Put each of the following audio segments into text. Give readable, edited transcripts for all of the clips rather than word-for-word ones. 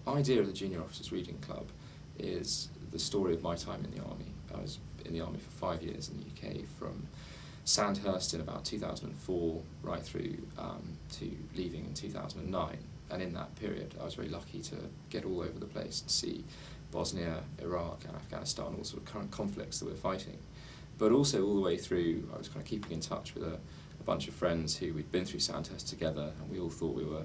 idea of the Junior Officers Reading Club is the story of my time in the army. I was in the army for 5 years in the UK, from Sandhurst in about 2004 right through to leaving in 2009. And in that period I was very lucky to get all over the place and see Bosnia, Iraq and Afghanistan, all sort of current conflicts that we're fighting. But also all the way through I was kind of keeping in touch with a bunch of friends who we'd been through Sandhurst together, and we all thought we were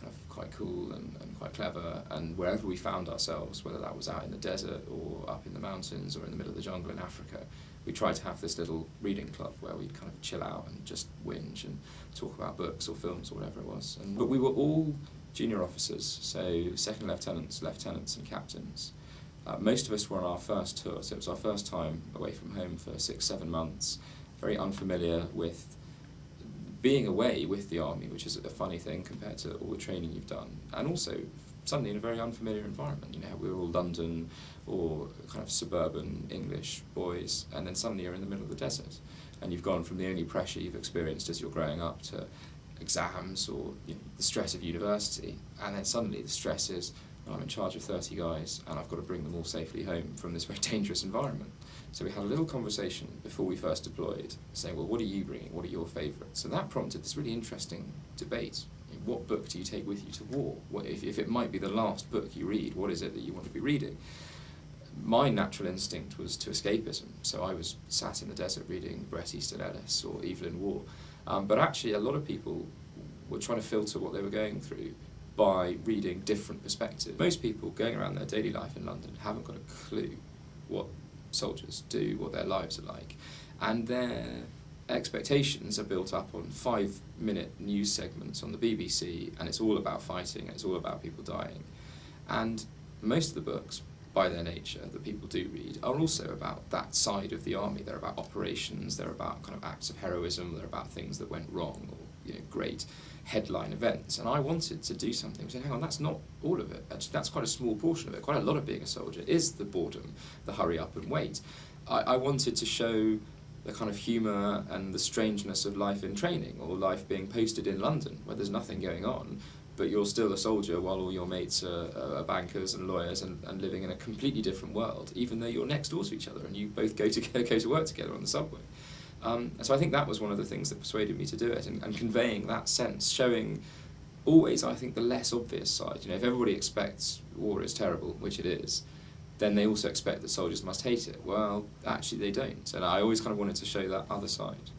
kind of quite cool and quite clever, and wherever we found ourselves, whether that was out in the desert or up in the mountains or in the middle of the jungle in Africa, we tried to have this little reading club where we'd kind of chill out and just whinge and talk about books or films or whatever it was. But we were all junior officers, so second lieutenants, lieutenants and captains. Most of us were on our first tour, so it was our first time away from home for 6-7 months, very unfamiliar with being away with the army, which is a funny thing compared to all the training you've done, and also suddenly in a very unfamiliar environment. You know, we were all London or kind of suburban English boys, and then suddenly you're in the middle of the desert, and you've gone from the only pressure you've experienced as you're growing up to exams or the stress of university, and then suddenly the stress is, I'm in charge of 30 guys and I've got to bring them all safely home from this very dangerous environment. So we had a little conversation before we first deployed, saying, well, what are you bringing? What are your favourites? So that prompted this really interesting debate. What book do you take with you to war? If it might be the last book you read, what is it that you want to be reading? My natural instinct was to escapism, so I was sat in the desert reading Bret Easton Ellis or Evelyn Waugh. But actually a lot of people were trying to filter what they were going through by reading different perspectives. Most people going around their daily life in London haven't got a clue what soldiers do, what their lives are like, and their expectations are built up on 5-minute news segments on the BBC, and it's all about fighting, and it's all about people dying. And most of the books, by their nature, that people do read are also about that side of the army. They're about operations, they're about kind of acts of heroism, they're about things that went wrong, or great headline events. And I wanted to do something, saying, hang on, that's not all of it. Actually, that's quite a small portion of it. Quite a lot of being a soldier is the boredom, the hurry up and wait. I wanted to show the kind of humour and the strangeness of life in training, or life being posted in London, where there's nothing going on, but you're still a soldier while all your mates are bankers and lawyers and living in a completely different world, even though you're next door to each other and you both go to work together on the subway. So I think that was one of the things that persuaded me to do it, and conveying that sense, showing always, I think, the less obvious side. If everybody expects war is terrible, which it is, then they also expect that soldiers must hate it. Well, actually they don't, and I always kind of wanted to show that other side.